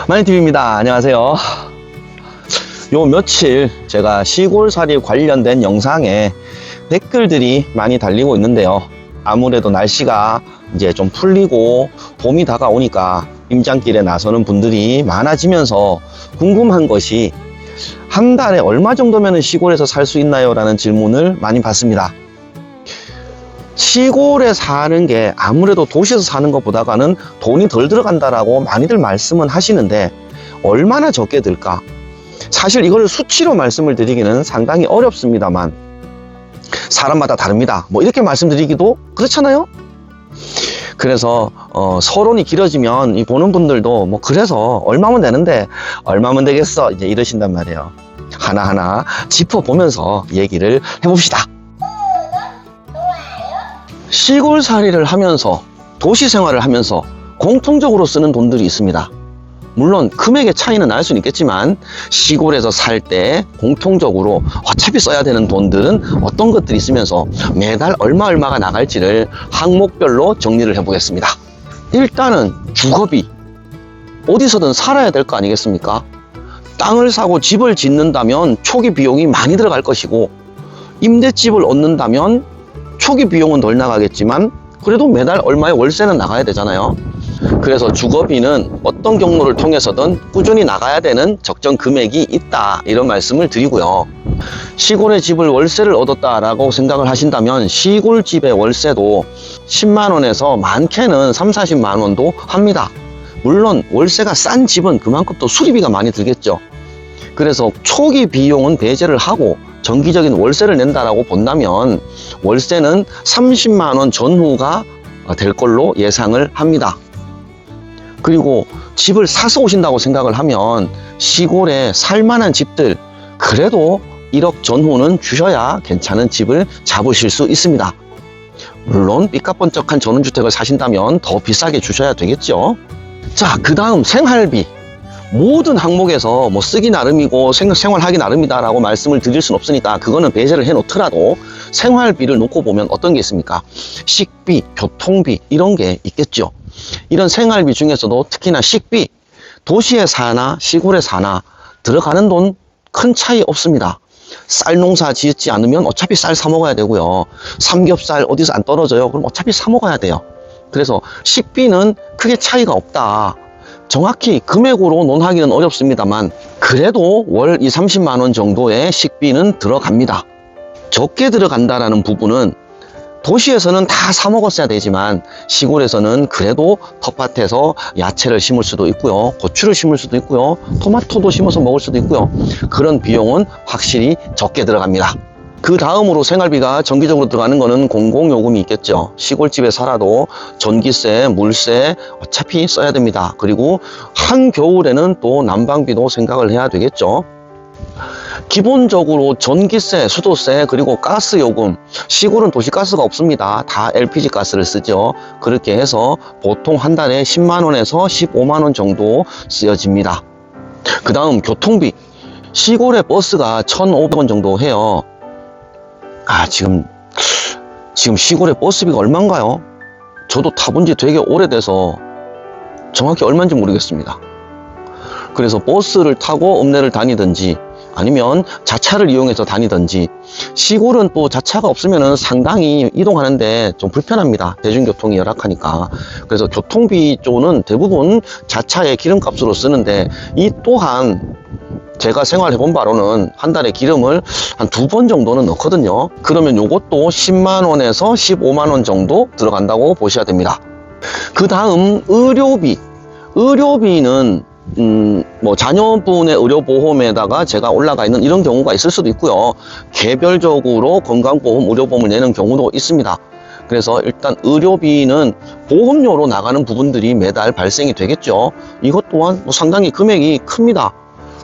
마니TV입니다. 안녕하세요. 요 며칠 제가 시골살이 관련된 영상에 댓글들이 많이 달리고 있는데요. 아무래도 날씨가 이제 좀 풀리고 봄이 다가오니까 임장길에 나서는 분들이 많아지면서 궁금한 것이 한 달에 얼마 정도면 시골에서 살 수 있나요? 라는 질문을 많이 받습니다. 시골에 사는 게 아무래도 도시에서 사는 것보다는 돈이 덜 들어간다라고 많이들 말씀은 하시는데 얼마나 적게 들까? 사실 이걸 수치로 말씀을 드리기는 상당히 어렵습니다만 사람마다 다릅니다. 뭐 이렇게 말씀드리기도 그렇잖아요. 그래서 서론이 길어지면 이 보는 분들도 뭐 그래서 얼마면 되는데 얼마면 되겠어 이제 이러신단 말이에요. 하나하나 짚어보면서 얘기를 해봅시다. 시골살이를 하면서 도시 생활을 하면서 공통적으로 쓰는 돈들이 있습니다. 물론 금액의 차이는 날 수는 있겠지만 시골에서 살 때 공통적으로 어차피 써야 되는 돈들은 어떤 것들이 있으면서 매달 얼마가 나갈지를 항목별로 정리를 해보겠습니다. 일단은 주거비. 어디서든 살아야 될 거 아니겠습니까? 땅을 사고 집을 짓는다면 초기 비용이 많이 들어갈 것이고 임대집을 얻는다면 초기 비용은 덜 나가겠지만 그래도 매달 얼마의 월세는 나가야 되잖아요. 그래서 주거비는 어떤 경로를 통해서든 꾸준히 나가야 되는 적정 금액이 있다, 이런 말씀을 드리고요. 시골의 집을 월세를 얻었다라고 생각을 하신다면 시골집의 월세도 10만 원에서 많게는 3, 40만 원도 합니다. 물론 월세가 싼 집은 그만큼 또 수리비가 많이 들겠죠. 그래서 초기 비용은 배제를 하고 정기적인 월세를 낸다라고 본다면 월세는 30만 원 전후가 될 걸로 예상을 합니다. 그리고 집을 사서 오신다고 생각을 하면 시골에 살만한 집들 그래도 1억 전후는 주셔야 괜찮은 집을 잡으실 수 있습니다. 물론 삐까뻔쩍한 전원주택을 사신다면 더 비싸게 주셔야 되겠죠. 자, 그 다음 생활비. 모든 항목에서 뭐 쓰기 나름이고 생활하기 나름이다 라고 말씀을 드릴 수는 없으니까 그거는 배제를 해 놓더라도 생활비를 놓고 보면 어떤 게 있습니까? 식비, 교통비 이런 게 있겠죠. 이런 생활비 중에서도 특히나 식비, 도시에 사나 시골에 사나 들어가는 돈 큰 차이 없습니다. 쌀 농사 짓지 않으면 어차피 쌀 사 먹어야 되고요. 삼겹살 어디서 안 떨어져요? 그럼 어차피 사 먹어야 돼요. 그래서 식비는 크게 차이가 없다. 정확히 금액으로 논하기는 어렵습니다만 그래도 월 20, 30만 원 정도의 식비는 들어갑니다. 적게 들어간다라는 부분은 도시에서는 다 사 먹었어야 되지만 시골에서는 그래도 텃밭에서 야채를 심을 수도 있고요, 고추를 심을 수도 있고요, 토마토도 심어서 먹을 수도 있고요. 그런 비용은 확실히 적게 들어갑니다. 그 다음으로 생활비가 정기적으로 들어가는 거는 공공요금이 있겠죠. 시골집에 살아도 전기세, 물세 어차피 써야 됩니다. 그리고 한겨울에는 또 난방비도 생각을 해야 되겠죠. 기본적으로 전기세, 수도세, 그리고 가스요금, 시골은 도시가스가 없습니다. 다 LPG 가스를 쓰죠. 그렇게 해서 보통 한 달에 10만 원에서 15만 원 정도 쓰여집니다. 그 다음 교통비. 시골의 버스가 1,500원 정도 해요. 지금 시골의 버스비가 얼마인가요? 저도 타본 지 되게 오래돼서 정확히 얼마인지 모르겠습니다. 그래서 버스를 타고 읍내를 다니든지 아니면 자차를 이용해서 다니든지, 시골은 또 자차가 없으면 상당히 이동하는데 좀 불편합니다. 대중교통이 열악하니까. 그래서 교통비 쪽은 대부분 자차의 기름값으로 쓰는데 이 또한 제가 생활해본 바로는 한 달에 기름을 한 2번 정도는 넣거든요. 그러면 요것도 10만 원에서 15만 원 정도 들어간다고 보셔야 됩니다. 그 다음 의료비. 의료비는 뭐 자녀분의 의료보험에다가 제가 올라가 있는 이런 경우가 있을 수도 있고요. 개별적으로 건강보험, 의료보험을 내는 경우도 있습니다. 그래서 일단 의료비는 보험료로 나가는 부분들이 매달 발생이 되겠죠. 이것 또한 뭐 상당히 금액이 큽니다.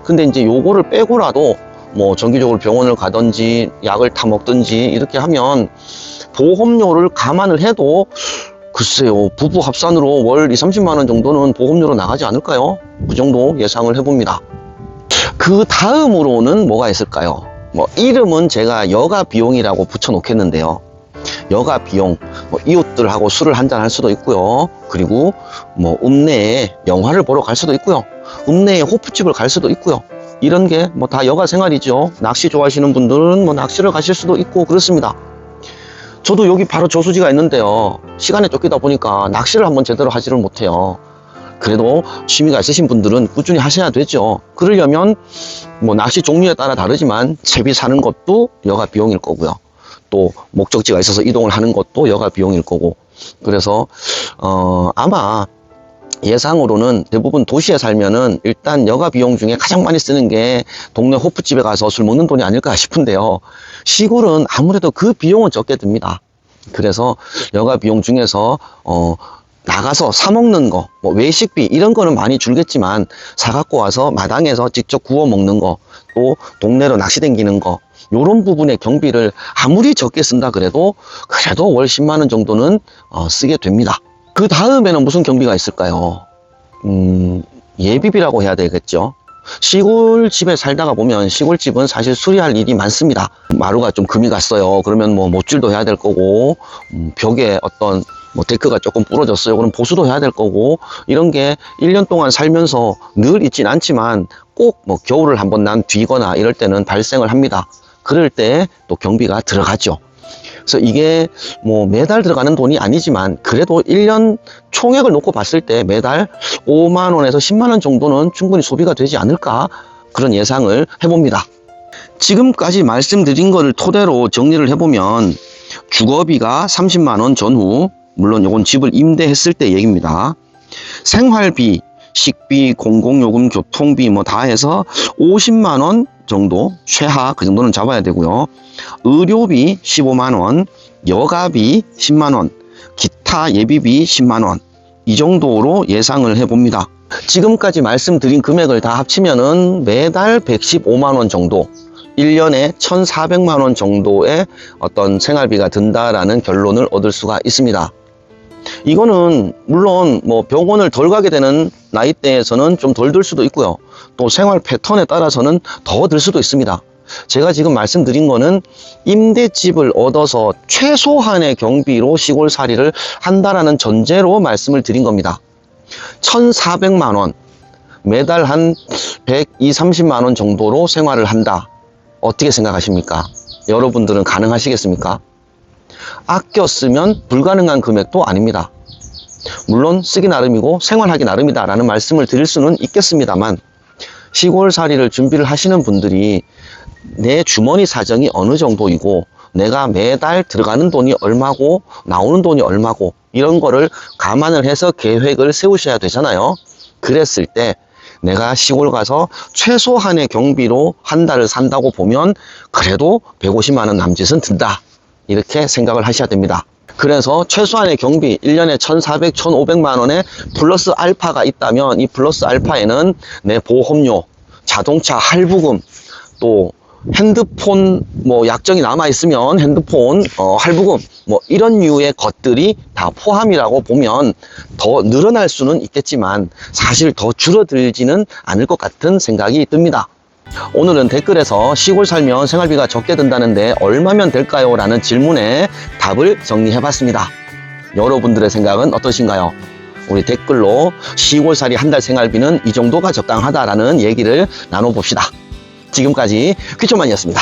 근데 이제 요거를 빼고라도 뭐 정기적으로 병원을 가든지 약을 타 먹든지 이렇게 하면 보험료를 감안을 해도 글쎄요, 부부 합산으로 월 20, 30만 원 정도는 보험료로 나가지 않을까요? 그 정도 예상을 해봅니다. 그 다음으로는 뭐가 있을까요? 뭐 이름은 제가 여가 비용이라고 붙여 놓겠는데요. 여가 비용, 뭐 이웃들하고 술을 한잔 할 수도 있고요. 그리고 뭐 읍내에 영화를 보러 갈 수도 있고요. 읍내에 호프집을 갈 수도 있고요. 이런 게 뭐 다 여가 생활이죠. 낚시 좋아하시는 분들은 뭐 낚시를 가실 수도 있고 그렇습니다. 저도 여기 바로 저수지가 있는데요. 시간에 쫓기다 보니까 낚시를 한번 제대로 하지를 못해요. 그래도 취미가 있으신 분들은 꾸준히 하셔야 되죠. 그러려면 뭐 낚시 종류에 따라 다르지만 채비 사는 것도 여가 비용일 거고요. 또 목적지가 있어서 이동을 하는 것도 여가 비용일 거고. 그래서 아마 예상으로는 대부분 도시에 살면은 일단 여가 비용 중에 가장 많이 쓰는 게 동네 호프집에 가서 술 먹는 돈이 아닐까 싶은데요. 시골은 아무래도 그 비용은 적게 듭니다. 그래서 여가 비용 중에서 나가서 사 먹는 거, 뭐 외식비 이런 거는 많이 줄겠지만 사갖고 와서 마당에서 직접 구워 먹는 거, 또 동네로 낚시 댕기는 거, 요런 부분의 경비를 아무리 적게 쓴다 그래도 월 10만 원 정도는 쓰게 됩니다. 그 다음에는 무슨 경비가 있을까요? 예비비라고 해야 되겠죠. 시골집에 살다가 보면 시골집은 사실 수리할 일이 많습니다. 마루가 좀 금이 갔어요. 그러면 뭐 못질도 해야 될 거고, 벽에 어떤 뭐 데크가 조금 부러졌어요. 그럼 보수도 해야 될 거고, 이런 게 1년 동안 살면서 늘 있진 않지만 꼭 뭐 겨울을 한번 난 뒤거나 이럴 때는 발생을 합니다. 그럴 때 또 경비가 들어가죠. 그래서 이게 뭐 매달 들어가는 돈이 아니지만 그래도 1년 총액을 놓고 봤을 때 매달 5만 원에서 10만 원 정도는 충분히 소비가 되지 않을까, 그런 예상을 해봅니다. 지금까지 말씀드린 거를 토대로 정리를 해보면 주거비가 30만 원 전후, 물론 이건 집을 임대했을 때 얘기입니다. 생활비, 식비, 공공요금, 교통비 뭐 다 해서 50만 원 정도, 최하 그 정도는 잡아야 되고요. 의료비 15만 원, 여가비 10만 원, 기타 예비비 10만 원, 이 정도로 예상을 해봅니다. 지금까지 말씀드린 금액을 다 합치면은 매달 115만 원 정도, 1년에 1,400만 원 정도의 어떤 생활비가 든다라는 결론을 얻을 수가 있습니다. 이거는 물론 뭐 병원을 덜 가게 되는 나이대에서는 좀 덜 들 수도 있고요. 또 생활 패턴에 따라서는 더 들 수도 있습니다. 제가 지금 말씀드린 거는 임대집을 얻어서 최소한의 경비로 시골살이를 한다라는 전제로 말씀을 드린 겁니다. 1,400만 원, 매달 한 120, 30만 원 정도로 생활을 한다. 어떻게 생각하십니까? 여러분들은 가능하시겠습니까? 아껴 쓰면 불가능한 금액도 아닙니다. 물론 쓰기 나름이고 생활하기 나름이다 라는 말씀을 드릴 수는 있겠습니다만, 시골살이를 준비를 하시는 분들이 내 주머니 사정이 어느 정도이고 내가 매달 들어가는 돈이 얼마고 나오는 돈이 얼마고 이런 거를 감안을 해서 계획을 세우셔야 되잖아요. 그랬을 때 내가 시골 가서 최소한의 경비로 한 달을 산다고 보면 그래도 150만 원 남짓은 든다, 이렇게 생각을 하셔야 됩니다. 그래서 최소한의 경비 1년에 1,400, 1,500만 원에 플러스 알파가 있다면 이 플러스 알파에는 내 보험료, 자동차 할부금, 또 핸드폰 뭐 약정이 남아 있으면 핸드폰 할부금 뭐 이런 류의 것들이 다 포함이라고 보면 더 늘어날 수는 있겠지만 사실 더 줄어들지는 않을 것 같은 생각이 듭니다. 오늘은 댓글에서 시골 살면 생활비가 적게 든다는데 얼마면 될까요? 라는 질문에 답을 정리해 봤습니다. 여러분들의 생각은 어떠신가요? 우리 댓글로 시골살이 한 달 생활비는 이 정도가 적당하다라는 얘기를 나눠봅시다. 지금까지 귀초만이었습니다.